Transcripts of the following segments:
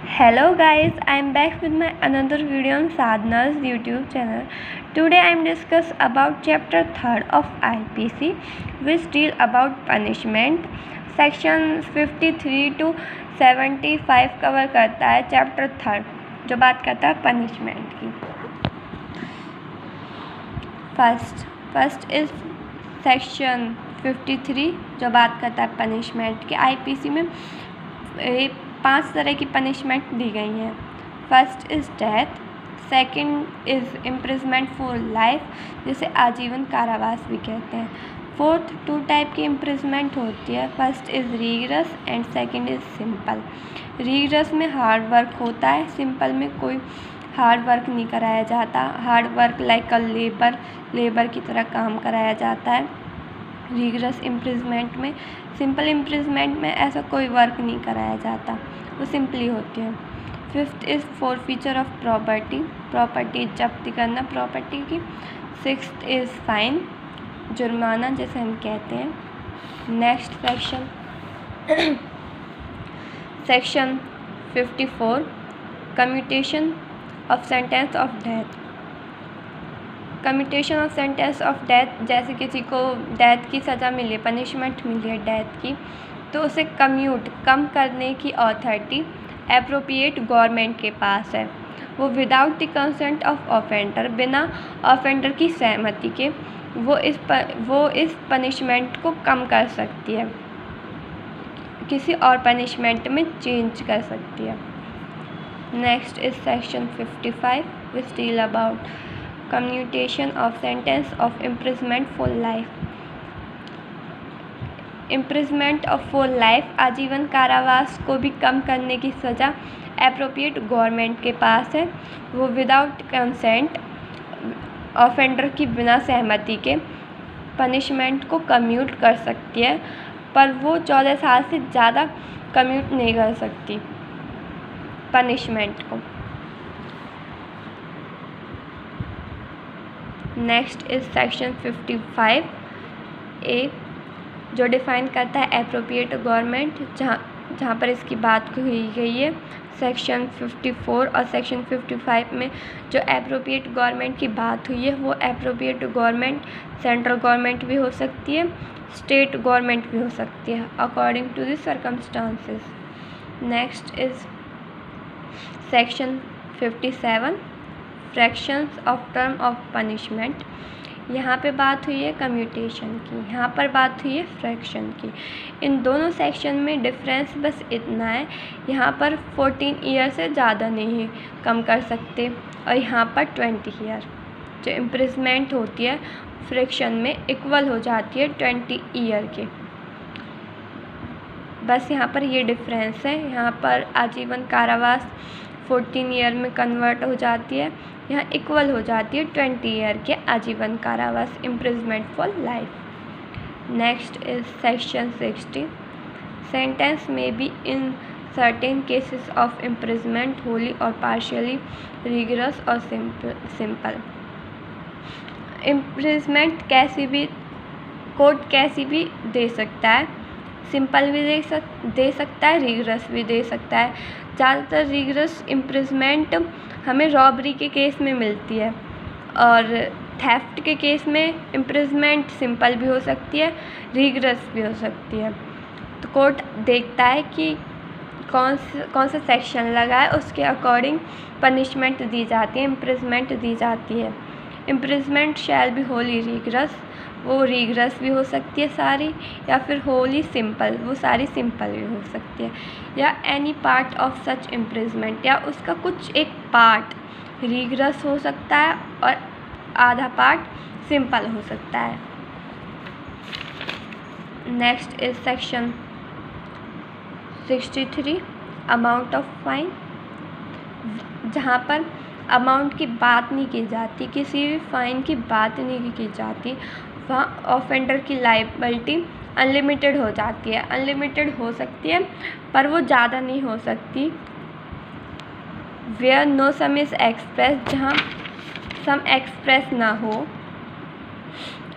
Hello guys, I am back with my another video on Sadhna's YouTube channel. Today I am discuss about chapter 3rd of IPC which deal about punishment. Section 53 to 75 cover करता है chapter 3rd जो बात करता है punishment की. First is section 53 जो बात करता है पनिशमेंट की. आईपीसी में 5 तरह की पनिशमेंट दी गई हैं. First is death, second is imprisonment for life जिसे आजीवन कारावास भी कहते हैं. फोर्थ 2 टाइप की इम्प्रिजमेंट होती है. First is rigorous and second is simple. Rigorous में हार्ड वर्क होता है, सिंपल में कोई हार्ड वर्क नहीं कराया जाता. हार्ड वर्क लाइक अ लेबर की तरह काम कराया जाता है रीग्रेस इम्प्रिजमेंट में. सिंपल इम्प्रिजमेंट में ऐसा कोई वर्क नहीं कराया जाता, वो सिंपली होती है. Fifth is forfeiture of property जब्ती करना प्रॉपर्टी की. सिक्स्थ इज़ फाइन, जुर्माना जैसे हम कहते हैं. Next section 54 commutation of sentence of death. Commutation of sentence of death, जैसे किसी को डेथ की सज़ा मिली, पनिशमेंट मिली है डेथ की, तो उसे कम करने की अथॉरिटी एप्रोप्रिएट गवर्नमेंट के पास है. वो without the consent of offender, बिना ऑफेंडर की सहमति के वो इस पनिशमेंट को कम कर सकती है, किसी और पनिशमेंट में चेंज कर सकती है. Next is section 55 which deal about commutation of sentence of imprisonment for life. Imprisonment of for life, आजीवन कारावास को भी कम करने की सज़ा एप्रोप्रिएट गवर्नमेंट के पास है. वो विदाउट कंसेंट ऑफेंडर की बिना सहमति के पनिशमेंट को कम्यूट कर सकती है, पर वो 14 साल से ज़्यादा कम्यूट नहीं कर सकती पनिशमेंट को. नेक्स्ट इज सेक्शन 55A जो डिफ़ाइन करता है एप्रोप्रिएट गवर्नमेंट, जहाँ पर इसकी बात हुई गई है. सेक्शन 54 और सेक्शन 55 में जो एप्रोप्रिएट गवर्नमेंट की बात हुई है, वो एप्रोप्रिएट गवर्नमेंट सेंट्रल गवर्नमेंट भी हो सकती है, स्टेट गवर्नमेंट भी हो सकती है according to the circumstances. Next is section 57 fractions of term of punishment. यहाँ पे बात हुई है कम्यूटेशन की, यहाँ पर बात हुई है फ्रैक्शन की. इन दोनों सेक्शन में डिफरेंस बस इतना है, यहाँ पर 14 ईयर से ज़्यादा नहीं कम कर सकते और यहाँ पर 20 ईयर जो इम्प्रिजमेंट होती है फ्रैक्शन में इक्वल हो जाती है 20 ईयर के. बस यहाँ पर ये डिफरेंस है. यहाँ पर आजीवन कारावास 14 ईयर में कन्वर्ट हो जाती है, यहाँ इक्वल हो जाती है 20 ईयर के आजीवन कारावास imprisonment for life. Next is section 60 sentence में be in certain cases of imprisonment wholly और पार्शियली रिगरस और सिंपल. इम्प्रिजमेंट कोर्ट कैसी भी दे सकता है, सिंपल भी दे सकता है, रिगरस भी दे सकता है. ज़्यादातर रिगरस इम्प्रिजमेंट हमें रॉबरी के केस में मिलती है और थेफ्ट के केस में इम्प्रिजमेंट सिंपल भी हो सकती है, रिगरस भी हो सकती है. तो कोर्ट देखता है कि कौन सा सेक्शन लगा है, उसके अकॉर्डिंग पनिशमेंट दी जाती है, इम्प्रिजमेंट दी जाती है. Imprisonment shall be Holi rigorous, वो रिगरस भी हो सकती है सारी, या फिर होली सिंपल, वो सारी सिंपल भी हो सकती है. या any part of such imprisonment, या उसका कुछ एक पार्ट रिगरस हो सकता है और आधा पार्ट सिंपल हो सकता है. Next is section 63 amount of fine. जहाँ पर अमाउंट की बात नहीं की जाती, किसी भी फाइन की बात नहीं की जाती, वहाँ ऑफेंडर की लायबिलिटी अनलिमिटेड हो जाती है. अनलिमिटेड हो सकती है पर वो ज़्यादा नहीं हो सकती. Where no sum is express, जहाँ सम एक्सप्रेस ना हो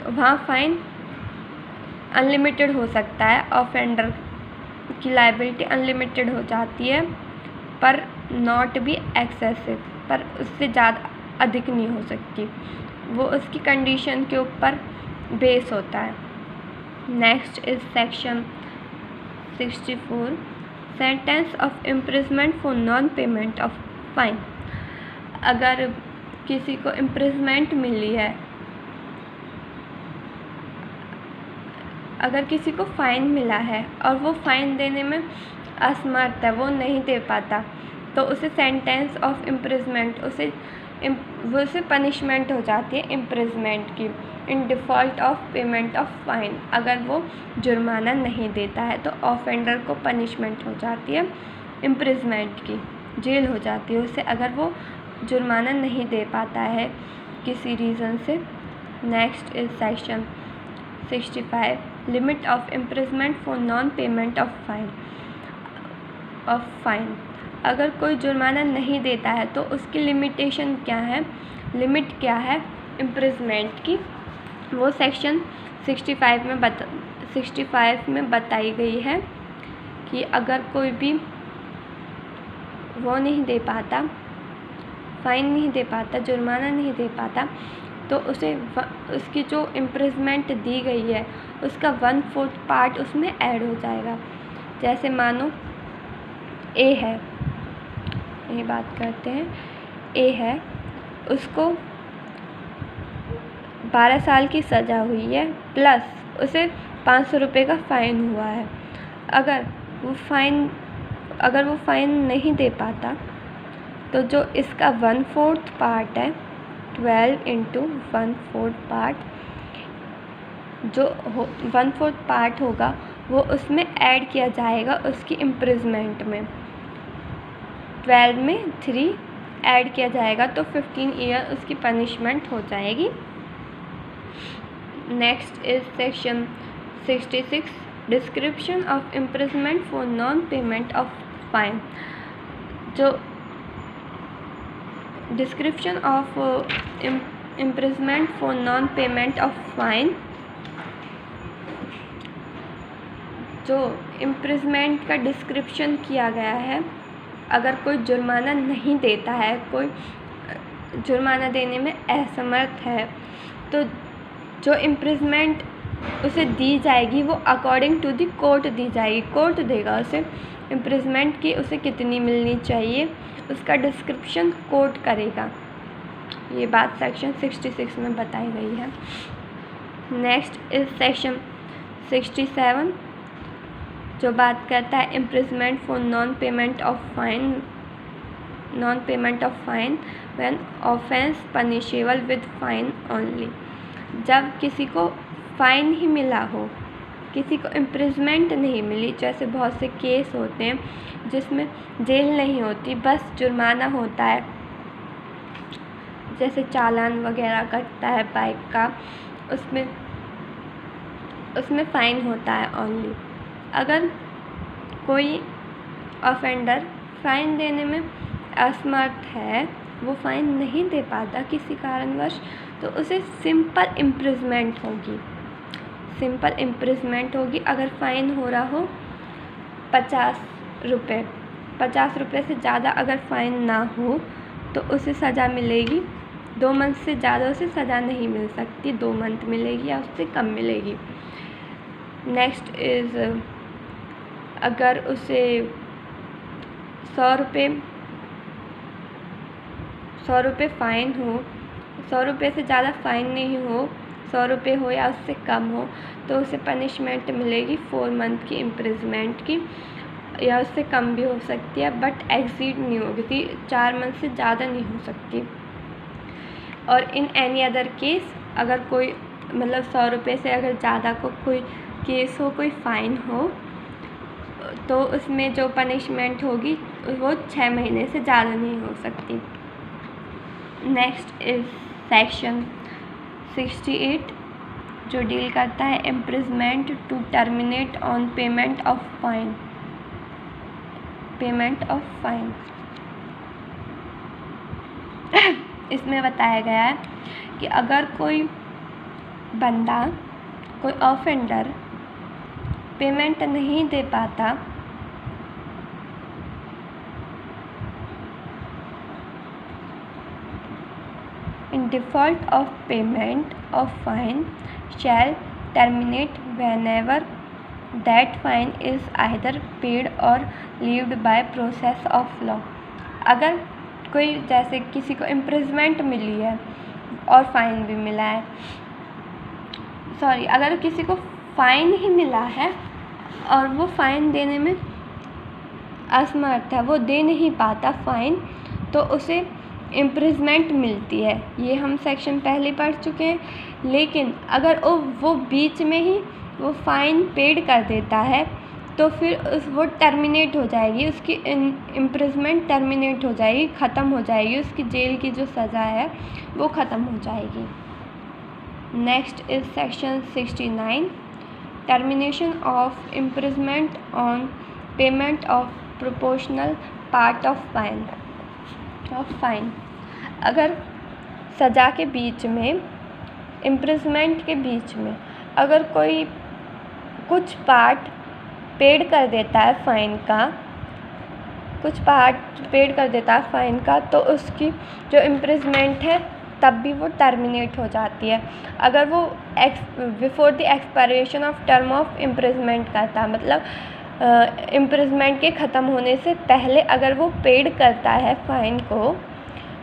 वहाँ फाइन अनलिमिटेड हो सकता है. ऑफेंडर की लायबिलिटी अनलिमिटेड हो जाती है. पर नॉट बी एक्सेसिव, पर उससे ज़्यादा अधिक नहीं हो सकती, वो उसकी कंडीशन के ऊपर बेस होता है। Next is section 64, sentence of imprisonment for non payment of fine. अगर किसी को इम्प्रिजमेंट मिली है, अगर किसी को फ़ाइन मिला है और वो फ़ाइन देने में असमर्थ है, वो नहीं दे पाता, तो उसे सेंटेंस ऑफ इम्प्रिजमेंट, उसे पनिशमेंट हो जाती है इम्प्रिजमेंट की, in default of payment of fine. अगर वो जुर्माना नहीं देता है तो ऑफेंडर को पनिशमेंट हो जाती है इम्प्रिजमेंट की, जेल हो जाती है उसे, अगर वो जुर्माना नहीं दे पाता है किसी रीज़न से। Next is section 65, limit of imprisonment for non payment of fine. अगर कोई जुर्माना नहीं देता है तो उसकी लिमिटेशन क्या है, लिमिट क्या है इम्प्रिजमेंट की, वो सेक्शन 65 में बताई गई है कि अगर कोई भी वो नहीं दे पाता, फ़ाइन नहीं दे पाता, जुर्माना नहीं दे पाता, तो उसे उसकी जो इम्प्रिजमेंट दी गई है उसका 1/4 पार्ट उसमें ऐड हो जाएगा। जैसे मानो ए है, ये बात करते हैं, ए है, उसको 12 साल की सज़ा हुई है, प्लस उसे 500 रुपये का फ़ाइन हुआ है। अगर वो फ़ाइन नहीं दे पाता तो जो इसका 1/4 पार्ट है, 12 × 1/4 पार्ट, जो 1/4 पार्ट होगा वो उसमें ऐड किया जाएगा उसकी इम्प्रिजमेंट में। 12 में 3 ऐड किया जाएगा तो 15 ईयर उसकी पनिशमेंट हो जाएगी। Next is section 66, description of imprisonment for non payment of fine. जो description of imprisonment for non payment of fine, जो इम्प्रिजमेंट का डिस्क्रिप्शन किया गया है, अगर कोई जुर्माना नहीं देता है, कोई जुर्माना देने में असमर्थ है, तो जो इम्प्रिजमेंट उसे दी जाएगी वो अकॉर्डिंग टू द कोर्ट दी जाएगी। कोर्ट देगा उसे इम्प्रिजमेंट की उसे कितनी मिलनी चाहिए, उसका डिस्क्रिप्शन कोर्ट करेगा। ये बात सेक्शन 66 में बताई गई है। नेक्स्ट इज सेक्शन 67, जो बात करता है imprisonment for non payment of fine when offence punishable with fine only. जब किसी को फ़ाइन ही मिला हो, किसी को इम्प्रिजमेंट नहीं मिली, जैसे बहुत से केस होते हैं जिसमें जेल नहीं होती, बस जुर्माना होता है, जैसे चालान वगैरह कटता है बाइक का, उसमें फ़ाइन होता है ओनली। अगर कोई ऑफेंडर फ़ाइन देने में असमर्थ है, वो फ़ाइन नहीं दे पाता किसी कारणवश, तो उसे सिंपल इम्प्रिजमेंट होगी। अगर फ़ाइन हो रहा हो 50 रुपये से ज़्यादा अगर फ़ाइन ना हो तो उसे सज़ा मिलेगी 2 मंथ से ज़्यादा उसे सज़ा नहीं मिल सकती, 2 मंथ मिलेगी या उससे कम मिलेगी। नेक्स्ट इज़, अगर उसे 100 रुपये फ़ाइन हो, 100 रुपये से ज़्यादा फ़ाइन नहीं हो, 100 रुपये हो या उससे कम हो, तो उसे पनिशमेंट मिलेगी 4 मंथ की इम्प्रिजमेंट की, या उससे कम भी हो सकती है, बट एक्सीड नहीं होगी, 4 मंथ से ज़्यादा नहीं हो सकती। और इन एनी अदर केस, अगर कोई 100 रुपये से अगर ज़्यादा को कोई केस हो, कोई फ़ाइन हो, तो उसमें जो पनिशमेंट होगी वो 6 महीने से ज़्यादा नहीं हो सकती। नेक्स्ट इज सेक्शन 68, जो डील करता है imprisonment to terminate on payment of fine. इसमें बताया गया है कि अगर कोई बंदा, कोई ऑफेंडर पेमेंट नहीं दे पाता, in default of payment of fine shall terminate whenever that fine is either paid or levied by process of law. अगर कोई जैसे किसी को इम्प्रिजमेंट मिली है और फाइन भी मिला है, अगर किसी को फ़ाइन ही मिला है और वो फ़ाइन देने में असमर्थ है, वो दे नहीं पाता फ़ाइन, तो उसे इम्प्रिजमेंट मिलती है। ये हम सेक्शन पहले पढ़ चुके हैं। लेकिन अगर वो बीच में ही वो फ़ाइन पेड कर देता है तो फिर वो टर्मिनेट हो जाएगी, उसकी इम्प्रिजमेंट टर्मिनेट हो जाएगी, ख़त्म हो जाएगी, उसकी जेल की जो सज़ा है वो ख़त्म हो जाएगी। Next is section 69, termination of imprisonment on payment of proportional part of fine. अगर सज़ा के बीच में, इम्प्रिजमेंट के बीच में अगर कोई कुछ पार्ट पेड कर देता है फ़ाइन का, तो उसकी जो इम्प्रिजमेंट है तब भी वो टर्मिनेट हो जाती है। अगर वो before the expiration of term of imprisonment करता है, मतलब इम्प्रिजमेंट के ख़त्म होने से पहले अगर वो पेड करता है फ़ाइन को,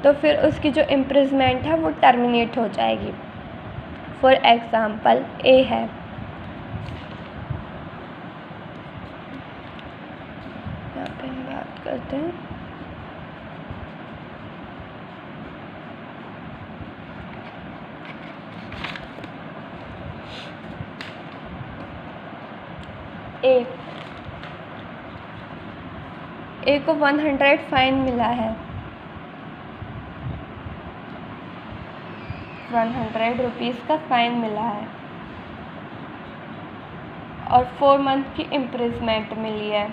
तो फिर उसकी जो इम्प्रिजमेंट है वो टर्मिनेट हो जाएगी। फॉर एग्ज़ाम्पल ए है, यहाँ पे हम बात करते हैं ए को 100 फ़ाइन मिला है, 100 रुपीज़ का फ़ाइन मिला है और 4 मंथ की इम्प्रिजमेंट मिली है।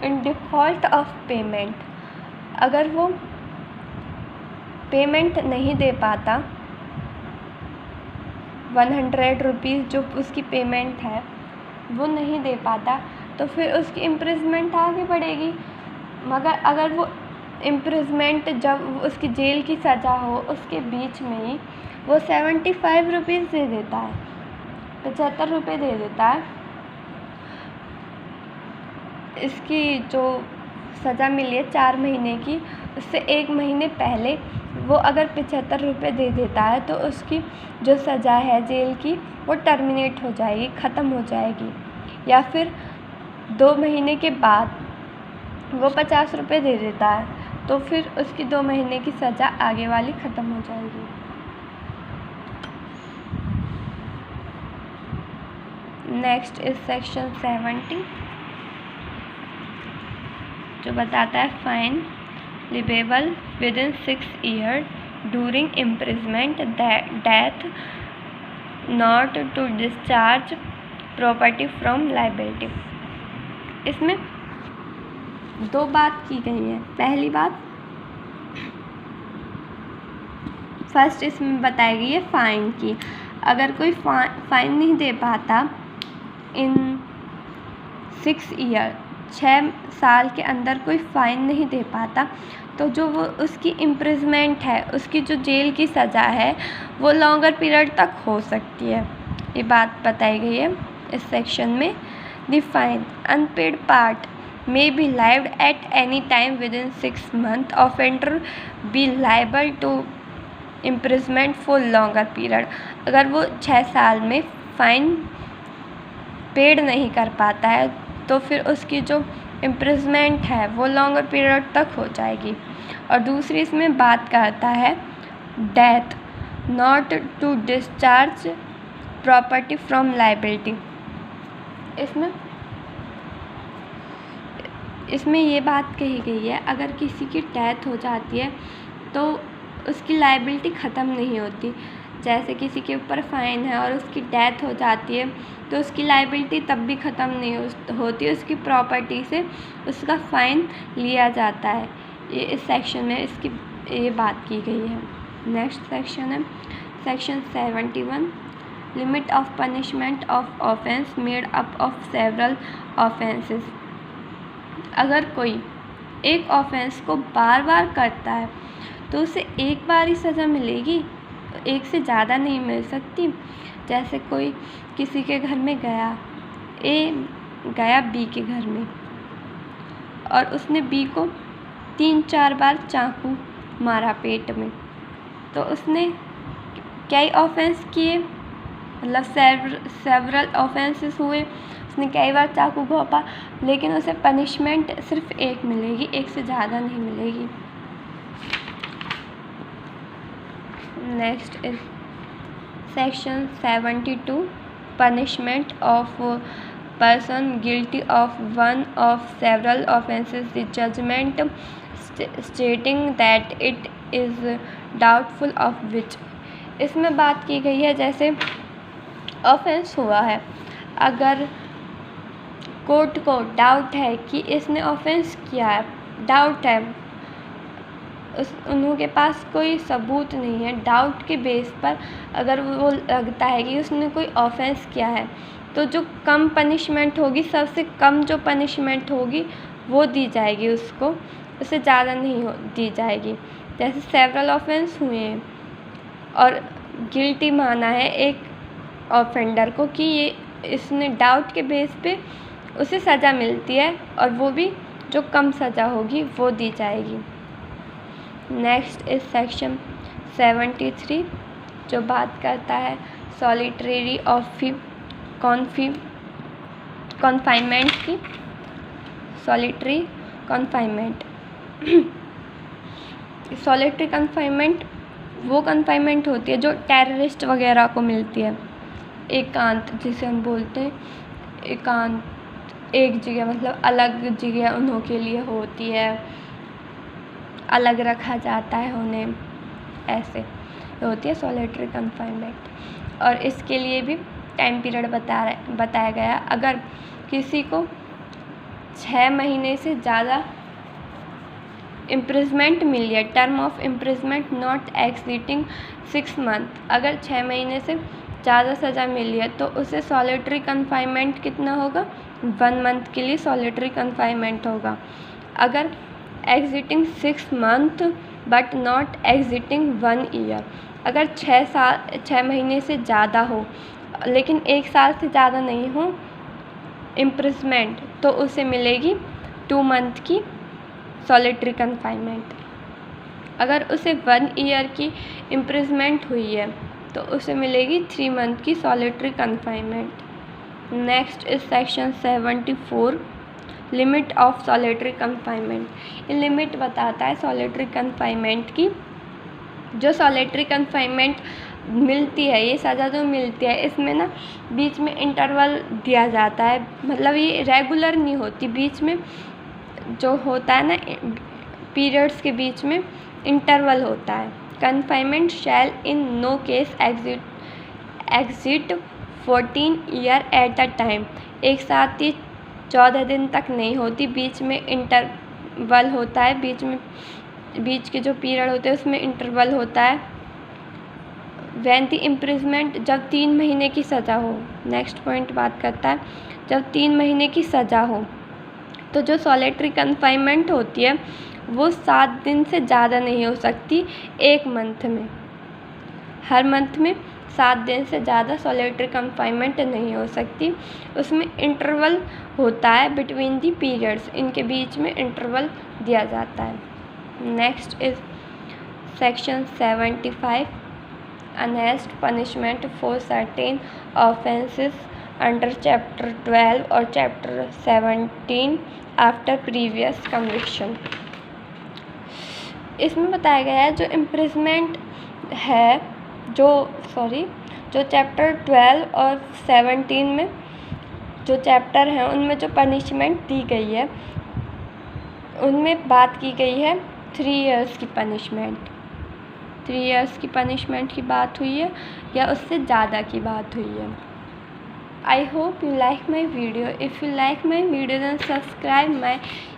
इन डिफ़ॉल्ट ऑफ पेमेंट, अगर वो पेमेंट नहीं दे पाता, 100 रुपीज़ जो उसकी पेमेंट है वो नहीं दे पाता, तो फिर उसकी इम्प्रिजमेंट आगे बढ़ेगी। मगर अगर वो इम्प्रिजमेंट जब उसकी जेल की सज़ा हो उसके बीच में ही वो 75 रुपीज़ दे देता है, 75 रुपये दे देता है, इसकी जो सज़ा मिली है 4 महीने की, उससे 1 महीने पहले वो अगर 75 रुपये दे देता है तो उसकी जो सज़ा है जेल की वो टर्मिनेट हो जाएगी, ख़त्म हो जाएगी। या फिर 2 महीने के बाद वो 50 रुपये दे देता है, तो फिर उसकी 2 महीने की सज़ा आगे वाली ख़त्म हो जाएगी। नेक्स्ट इज सेक्शन 70, जो बताता है fine leviable within 6 year during imprisonment, death, not to discharge property from liability. इसमें 2 बात की गई है। पहली बात, फर्स्ट इसमें बताई गई है फ़ाइन की। अगर कोई फ़ाइन नहीं दे पाता इन 6 ईयर, 6 साल के अंदर कोई फ़ाइन नहीं दे पाता, तो जो वो उसकी इम्प्रिजमेंट है, उसकी जो जेल की सज़ा है वो लॉन्गर पीरियड तक हो सकती है। ये बात बताई गई है इस सेक्शन में। The fine unpaid part may be liable at any time within 6 months, offender be liable to imprisonment for longer period। अगर वो 6 साल में फ़ाइन पेड नहीं कर पाता है तो फिर उसकी जो इम्प्रिजमेंट है वो लॉन्गर पीरियड तक हो जाएगी। और दूसरी इसमें बात करता है death, not to discharge property from liability. इसमें ये बात कही गई है, अगर किसी की डेथ हो जाती है तो उसकी लाइबिलिटी ख़त्म नहीं होती। जैसे किसी के ऊपर फ़ाइन है और उसकी डेथ हो जाती है तो उसकी लाइबिलिटी तब भी ख़त्म नहीं होती, उसकी प्रॉपर्टी से उसका फ़ाइन लिया जाता है। ये इस सेक्शन में इसकी ये बात की गई है। नेक्स्ट सेक्शन है section 71, limit of punishment of offence made up of several offences. अगर कोई एक ऑफेंस को बार बार करता है तो उसे एक बार ही सज़ा मिलेगी, एक से ज़्यादा नहीं मिल सकती। जैसे कोई किसी के घर में गया, ए गया बी के घर में और उसने बी को 3-4 बार चाकू मारा पेट में, तो उसने कई ऑफेंस किए, मतलब सेवरल ऑफेंसेस हुए, उसने कई बार चाकू घोंपा, लेकिन उसे पनिशमेंट सिर्फ एक मिलेगी, एक से ज़्यादा नहीं मिलेगी। Next is section 72 punishment of person guilty of one of several offences, the judgment stating that it is doubtful of which। इसमें बात की गई है जैसे ऑफेंस हुआ है, अगर कोर्ट को डाउट है कि इसने ऑफेंस किया है, डाउट है, उन्हों के पास कोई सबूत नहीं है, डाउट के बेस पर अगर वो लगता है कि उसने कोई ऑफेंस किया है, तो जो कम पनिशमेंट होगी, सबसे कम जो पनिशमेंट होगी वो दी जाएगी उसको, उससे ज़्यादा नहीं दी जाएगी। जैसे सेवरल ऑफेंस हुए हैं और गिल्टी माना है एक ऑफेंडर को कि ये इसने डाउट के बेस पे उसे सज़ा मिलती है और वो भी जो कम सज़ा होगी वो दी जाएगी। नेक्स्ट इज सेक्शन 73 जो बात करता है सॉलिटरी ऑफ कॉन्फाइनमेंट की। सॉलिटरी कॉन्फाइनमेंट सॉलिटरी कन्फाइनमेंट वो कन्फाइनमेंट होती है जो टेररिस्ट वगैरह को मिलती है। एकांत जिसे हम बोलते हैं, एकांत एक जगह, मतलब अलग जगह उन्हों के लिए होती है, अलग रखा जाता है उन्हें, ऐसे होती है सॉलिटरी कन्फाइनमेंट। और इसके लिए भी टाइम पीरियड बताया गया। अगर किसी को 6 महीने से ज़्यादा इम्प्रिजमेंट मिली है, term of imprisonment not exceeding 6 month, अगर 6 महीने से ज़्यादा सज़ा मिली है तो उसे सॉलिटरी कन्फाइनमेंट कितना होगा, 1 मंथ के लिए सॉलिटरी कन्फाइनमेंट होगा। अगर exiting 6 month but not exiting 1 year, अगर 6 महीने से ज़्यादा हो लेकिन 1 साल से ज़्यादा नहीं हो इम्प्रिजमेंट, तो उसे मिलेगी 2 मंथ की सॉलिटरी कन्फाइनमेंट। अगर उसे 1 ईयर की इम्प्रिजमेंट हुई है तो उसे मिलेगी 3 मंथ की solitary confinement. Next is section 74 limit of solitary confinement. ये लिमिट बताता है सॉलिटरी कन्फाइनमेंट की। जो सॉलिटरी कन्फाइनमेंट मिलती है, ये सज़ा जो मिलती है, इसमें ना बीच में इंटरवल दिया जाता है, मतलब ये रेगुलर नहीं होती, बीच में जो होता है ना पीरियड्स के बीच में इंटरवल होता है। Confinement shall in no case exceed 14 year at a time, एक साथ ही 14 दिन तक नहीं होती, बीच में इंटरवल होता है, बीच के जो पीरियड होते हैं उसमें इंटरवल होता है। व्हेन द इम्प्रिजमेंट, जब 3 महीने की सज़ा हो। नेक्स्ट पॉइंट बात करता है जब 3 महीने की सज़ा हो तो जो सॉलिटरी कन्फाइनमेंट होती है वो 7 दिन से ज़्यादा नहीं हो सकती एक मंथ में। हर मंथ में 7 दिन से ज़्यादा सॉलिटरी कन्फाइनमेंट नहीं हो सकती, उसमें इंटरवल होता है बिटवीन दी पीरियड्स, इनके बीच में इंटरवल दिया जाता है। Next is section 75 enhanced punishment for certain offences under chapter 12 और chapter 17 after previous conviction। इसमें बताया गया है जो इम्प्रिजमेंट है, जो चैप्टर 12 और 17 में जो चैप्टर हैं उनमें जो पनिशमेंट दी गई है उनमें बात की गई है 3 इयर्स की पनिशमेंट। 3 इयर्स की पनिशमेंट की बात हुई है या उससे ज़्यादा की बात हुई है। I hope you like my video. If you like my video then subscribe my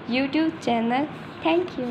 YouTube channel. Thank you.